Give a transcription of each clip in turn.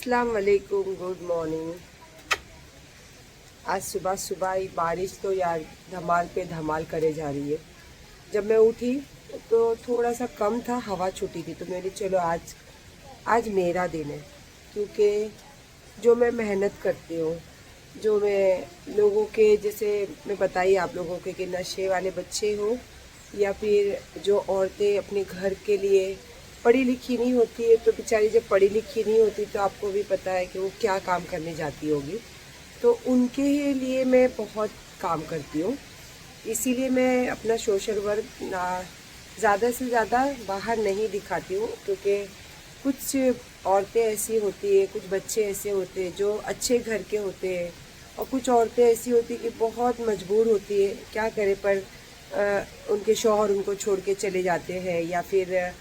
अस्सलाम वालेकुम, good morning. आज सुबह सुबह ही बारिश तो यार धमाल पे धमाल करे जा रही है। जब मैं उठी तो थोड़ा सा कम था, हवा छूटी थी, तो मैंने चलो आज आज मेरा दिन है। क्योंकि जो मैं मेहनत करती हूँ, जो मैं लोगों के जैसे मैं बताइए आप लोगों के कि नशे वाले बच्चे हो या फिर जो औरतें अपने घर के लिए पढ़ी लिखी नहीं होती है, तो बेचारी जब पढ़ी लिखी नहीं होती तो आपको भी पता है कि वो क्या काम करने जाती होगी। तो उनके लिए मैं बहुत काम करती हूँ। इसीलिए मैं अपना सोशल वर्क ना ज़्यादा से ज़्यादा बाहर नहीं दिखाती हूँ, क्योंकि कुछ औरतें ऐसी होती है, कुछ बच्चे ऐसे होते हैं जो अच्छे घर के होते हैं, और कुछ औरतें ऐसी होती है कि बहुत मजबूर होती है, क्या करे पर उनके शौहर उनको छोड़ के चले जाते हैं, या फिर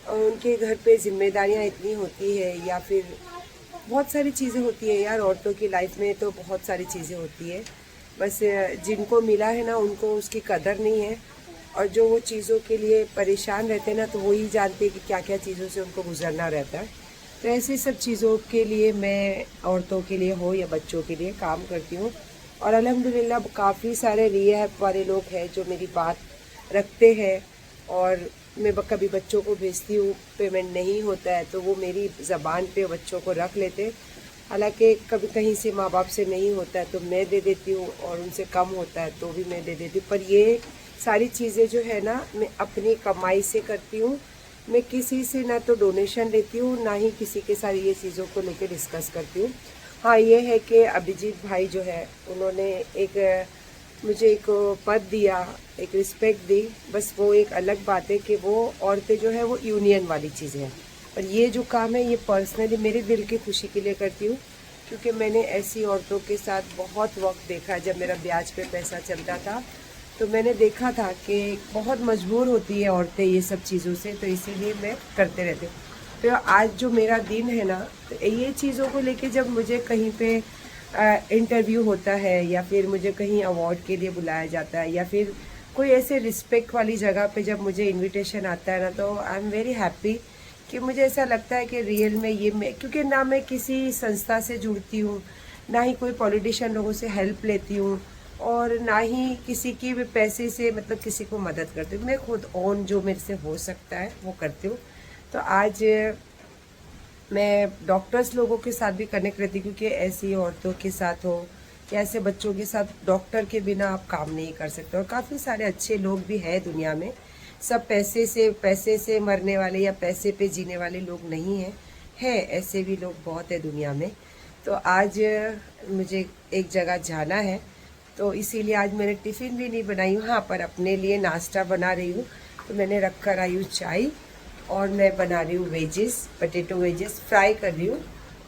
उनके घर पे जिम्मेदारियां इतनी होती है, या फिर बहुत सारी चीज़ें होती है यार। औरतों की लाइफ में तो बहुत सारी चीज़ें होती है, बस जिनको मिला है ना उनको उसकी कदर नहीं है, और जो वो चीज़ों के लिए परेशान रहते हैं ना तो वो ही जानते हैं कि क्या क्या चीज़ों से उनको गुजरना रहता है। तो ऐसी सब चीज़ों के लिए मैं औरतों के लिए हो या बच्चों के लिए काम करती हूँ। और अल्हम्दुलिल्लाह काफ़ी सारे रिहैब वाले लोग हैं जो मेरी बात रखते हैं, और मैं कभी बच्चों को भेजती हूँ, पेमेंट नहीं होता है तो वो मेरी ज़बान पे बच्चों को रख लेते। हालांकि कभी कहीं से माँ बाप से नहीं होता है तो मैं दे देती हूँ, और उनसे कम होता है तो भी मैं दे देती हूँ। पर ये सारी चीज़ें जो है ना मैं अपनी कमाई से करती हूँ। मैं किसी से ना तो डोनेशन लेती हूँ, ना ही किसी के साथ ये चीज़ों को लेकर डिस्कस करती हूँ। हाँ, ये है कि अभिजीत भाई जो है उन्होंने मुझे एक पद दिया, एक रिस्पेक्ट दी, बस वो एक अलग बात है कि वो औरतें जो है वो यूनियन वाली चीज़ें हैं। पर ये जो काम है ये पर्सनली मेरे दिल की खुशी के लिए करती हूँ, क्योंकि मैंने ऐसी औरतों के साथ बहुत वक्त देखा। जब मेरा ब्याज पे पैसा चलता था तो मैंने देखा था कि बहुत मजबूर होती है औरतें ये सब चीज़ों से, तो इसीलिए मैं करते रहती हूँ। तो आज जो मेरा दिन है ना, तो ये चीज़ों को लेके जब मुझे कहीं पे इंटरव्यू होता है, या फिर मुझे कहीं अवार्ड के लिए बुलाया जाता है, या फिर कोई ऐसे रिस्पेक्ट वाली जगह पे जब मुझे इनविटेशन आता है ना, तो आई एम वेरी हैप्पी। कि मुझे ऐसा लगता है कि रियल में ये मैं, क्योंकि ना मैं किसी संस्था से जुड़ती हूँ, ना ही कोई पॉलिटिशियन लोगों से हेल्प लेती हूँ, और ना ही किसी की भी पैसे से मतलब किसी को मदद करती हूँ। मैं खुद ओन जो मेरे से हो सकता है वो करती हूँ। तो आज मैं डॉक्टर्स लोगों के साथ भी कनेक्ट रहती हूँ, क्योंकि ऐसी औरतों के साथ हो या ऐसे बच्चों के साथ डॉक्टर के बिना आप काम नहीं कर सकते। और काफ़ी सारे अच्छे लोग भी हैं दुनिया में। सब पैसे से मरने वाले या पैसे पे जीने वाले लोग नहीं हैं, ऐसे भी लोग बहुत है दुनिया में। तो आज मुझे एक जगह जाना है, तो इसीलिए आज मैंने टिफ़िन भी नहीं बनाई हूँ। हाँ, पर अपने लिए नाश्ता बना रही हूँ। तो मैंने रख कर आई हूँ चाय, और मैं बना रही हूँ वेजेस, पोटैटो वेजेस फ्राई कर रही हूँ।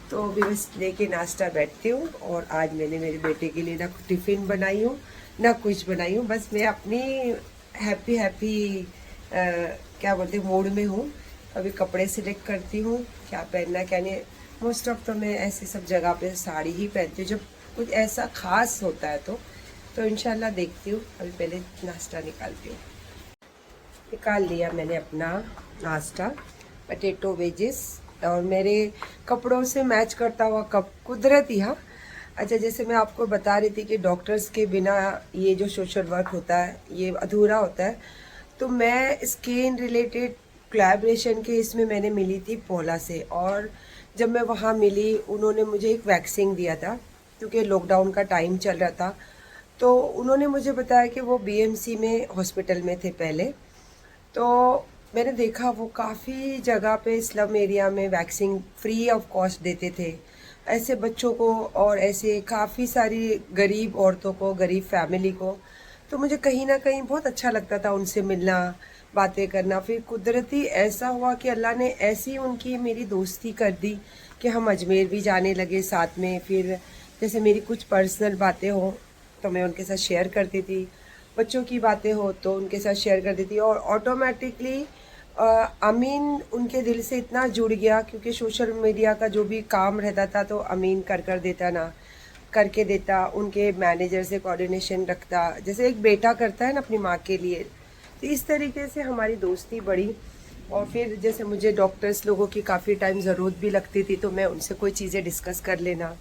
तो अभी बस लेके नाश्ता बैठती हूँ। और आज मैंने मेरे बेटे के लिए ना टिफ़िन बनाई हूँ ना कुछ बनाई हूँ, बस मैं अपनी हैप्पी हैप्पी क्या बोलते हैं मूड में हूँ। अभी कपड़े सिलेक्ट करती हूँ क्या पहनना क्या नहीं। मोस्ट ऑफ तो मैं ऐसे सब जगह पे साड़ी ही पहनती हूँ, जब कुछ ऐसा खास होता है तो इंशाल्लाह देखती हूँ। अभी पहले नाश्ता निकालती हूँ। निकाल लिया मैंने अपना नाश्ता, पोटैटो वेजेस, और मेरे कपड़ों से मैच करता हुआ कप कुदरती। हाँ, अच्छा, जैसे मैं आपको बता रही थी कि डॉक्टर्स के बिना ये जो सोशल वर्क होता है ये अधूरा होता है। तो मैं स्किन रिलेटेड कोलैबोरेशन के इसमें मैंने मिली थी पोला से, और जब मैं वहाँ मिली उन्होंने मुझे एक वैक्सीन दिया था, क्योंकि लॉकडाउन का टाइम चल रहा था। तो उन्होंने मुझे बताया कि वो बीएमसी में हॉस्पिटल में थे पहले। तो मैंने देखा वो काफ़ी जगह पे स्लम एरिया में वैक्सीन फ्री ऑफ कॉस्ट देते थे ऐसे बच्चों को, और ऐसे काफ़ी सारी गरीब औरतों को, गरीब फैमिली को। तो मुझे कहीं ना कहीं बहुत अच्छा लगता था उनसे मिलना, बातें करना। फिर कुदरती ऐसा हुआ कि अल्लाह ने ऐसी उनकी मेरी दोस्ती कर दी कि हम अजमेर भी जाने लगे साथ में। फिर जैसे मेरी कुछ पर्सनल बातें हों तो मैं उनके साथ शेयर करती थी, बच्चों की बातें हो तो उनके साथ शेयर कर देती, और ऑटोमेटिकली अमीन उनके दिल से इतना जुड़ गया, क्योंकि सोशल मीडिया का जो भी काम रहता था तो अमीन कर देता ना, करके देता, उनके मैनेजर से कोऑर्डिनेशन रखता, जैसे एक बेटा करता है ना अपनी माँ के लिए। तो इस तरीके से हमारी दोस्ती बढ़ी। और फिर जैसे मुझे डॉक्टर्स लोगों की काफ़ी टाइम ज़रूरत भी लगती थी, तो मैं उनसे कोई चीज़ें डिस्कस कर लेना,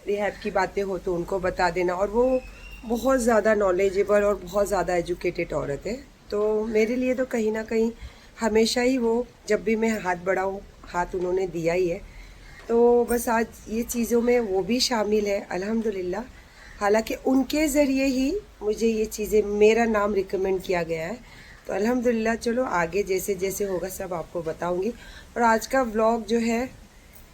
रिहैब की बातें हो तो उनको बता देना। और वो बहुत ज़्यादा नॉलेजेबल और बहुत ज़्यादा एजुकेटेड औरत है, तो मेरे लिए तो कहीं ना कहीं हमेशा ही वो, जब भी मैं हाथ बढ़ाऊँ हाथ उन्होंने दिया ही है। तो बस आज ये चीज़ों में वो भी शामिल है अल्हम्दुलिल्लाह। हालांकि उनके ज़रिए ही मुझे ये चीज़ें, मेरा नाम रिकमेंड किया गया है, तो अल्हम्दुलिल्लाह। चलो आगे जैसे जैसे होगा सब आपको बताऊंगी। और आज का व्लॉग जो है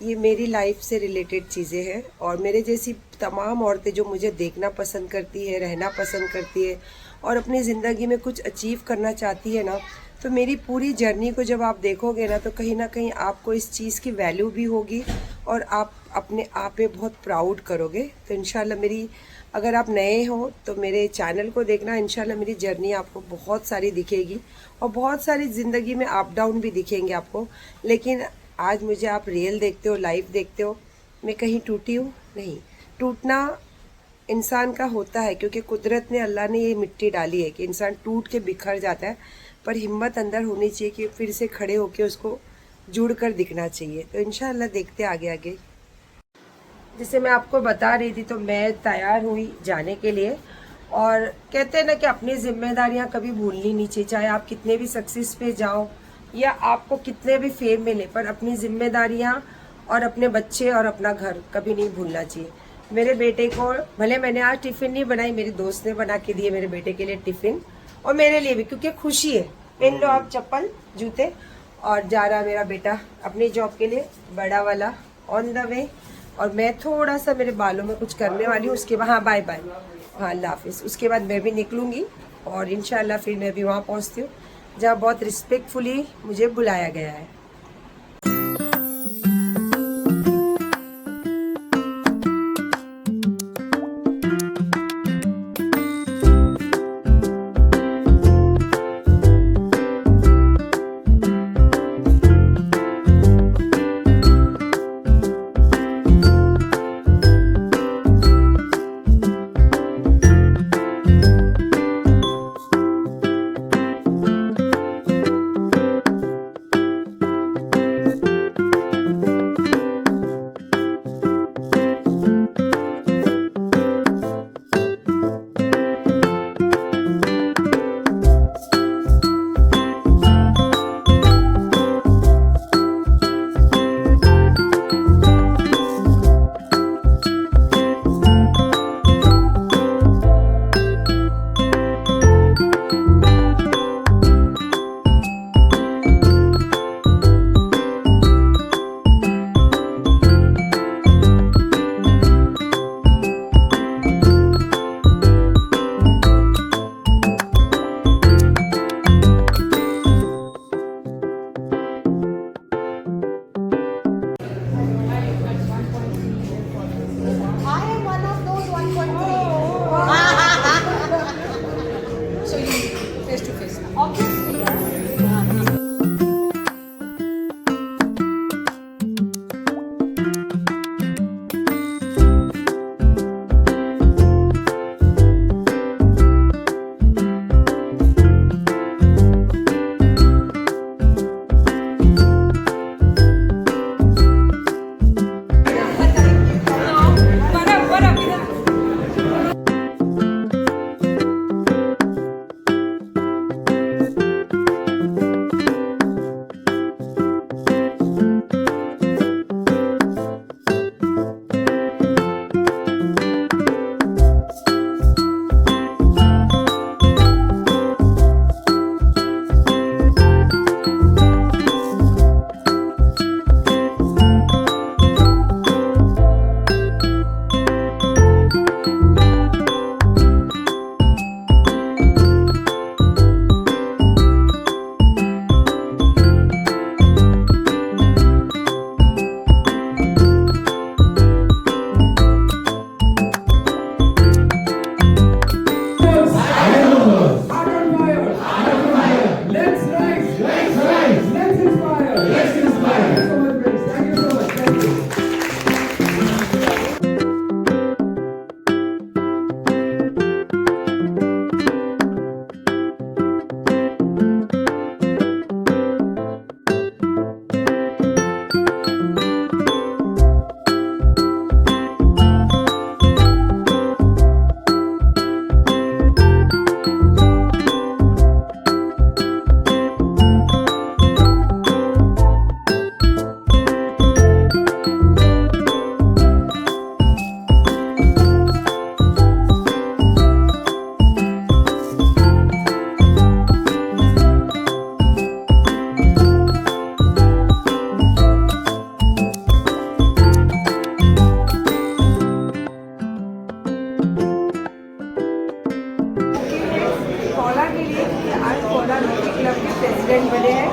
ये मेरी लाइफ से रिलेटेड चीज़ें हैं, और मेरे जैसी तमाम औरतें जो मुझे देखना पसंद करती है, रहना पसंद करती है और अपनी ज़िंदगी में कुछ अचीव करना चाहती है ना, तो मेरी पूरी जर्नी को जब आप देखोगे ना कहीं आपको इस चीज़ की वैल्यू भी होगी और आप अपने आप पे बहुत प्राउड करोगे। तो इंशाल्लाह मेरी, अगर आप नए हो तो मेरे चैनल को देखना, इंशाल्लाह मेरी जर्नी आपको बहुत सारी दिखेगी और बहुत सारी ज़िंदगी में अप डाउन भी दिखेंगे आपको। लेकिन आज मुझे आप रियल देखते हो, लाइव देखते हो, मैं कहीं टूटी हूँ नहीं। टूटना इंसान का होता है, क्योंकि कुदरत ने, अल्लाह ने ये मिट्टी डाली है कि इंसान टूट के बिखर जाता है, पर हिम्मत अंदर होनी चाहिए कि फिर से खड़े होके उसको जुड़ कर दिखना चाहिए। तो इंशाल्लाह देखते आगे आगे। जैसे मैं आपको बता रही थी, तो मैं तैयार हुई जाने के लिए। और कहते हैं ना कि अपनी जिम्मेदारियां कभी भूलनी नहीं चाहिए, चाहे आप कितने भी सक्सेस पे जाओ या आपको कितने भी फेम मिले, पर अपनी जिम्मेदारियां और अपने बच्चे और अपना घर कभी नहीं भूलना चाहिए। मेरे बेटे को, भले मैंने आज टिफिन नहीं बनाई, मेरी दोस्त ने बना के दिए मेरे बेटे के लिए टिफिन, और मेरे लिए भी, क्योंकि खुशी है। पहन लो आप चप्पल जूते, और जा रहा मेरा बेटा अपनी जॉब के लिए, बड़ा वाला ऑन द वे। और मैं थोड़ा सा मेरे बालों में कुछ करने वाली हूँ, उसके बाद, हाँ बाय बाय, हाँ अल्लाह हाफिज़। उसके बाद मैं भी निकलूँगी और इंशाल्लाह फिर मैं भी वहाँ पहुँचती हूँ जहाँ बहुत रिस्पेक्टफुली मुझे बुलाया गया है। इसलिए कि आज पौला रोटरी क्लब के प्रेसिडेंट बने हैं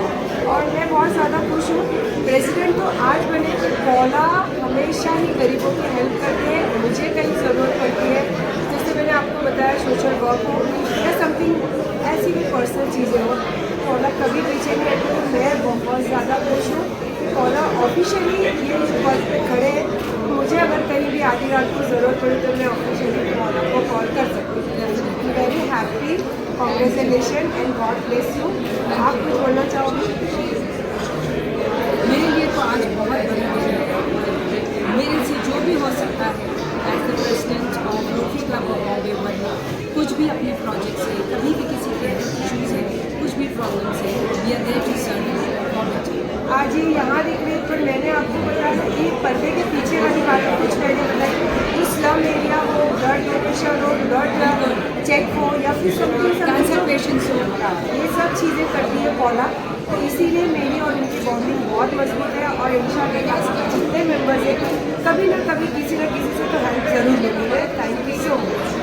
और मैं बहुत ज़्यादा खुश हूँ। प्रेसिडेंट तो आज बने, पौला हमेशा ही गरीबों की हेल्प करते हैं। मुझे कहीं ज़रूरत पड़ती है, जैसे मैंने आपको बताया सोशल वर्क हो या समथिंग ऐसी भी पर्सनल चीज़ें हो, पौला कभी पीछे नहीं हटते। तो मैं बहुत ज़्यादा खुश हूँ कि पौला ऑफिशियली ये पद पे खड़े हैं। मुझे अगर कहीं भी आधी रात को ज़रूरत पड़ी तो मैं ऑफिशियली पौला को कॉल कर सकती हूँ। Very happy, congratulation and God bless you. आप कुछ बोलना चाहोगे? मेरे लिए तो आज बहुत बड़ी दिन है। मेरे से जो भी हो सकता है as the president of Rotary Club of Bombay world, कुछ भी अपने प्रोजेक्ट से, कभी भी किसी के इश्यूज है, कुछ भी प्रॉब्लम है, we are there to serve. आज ये यहाँ दिख रही है, पर मैंने आपको बताया कि पर्दे के पीछे वाली बातें कुछ मैंने बताई। जो स्लम एरिया हो, ब्लड डोनेशन हो, ब्लड चेक हो या फिर कैंसर पेशेंट्स हो, ये सब चीज़ें करती है पौला। तो इसीलिए मेरी और उनकी बॉन्डिंग बहुत मजबूत है और इंशाल्लाह जितने मेंबर्स हैं कभी ना कभी किसी न किसी से तो हेल्प ज़रूर मिली है। Thank you so much.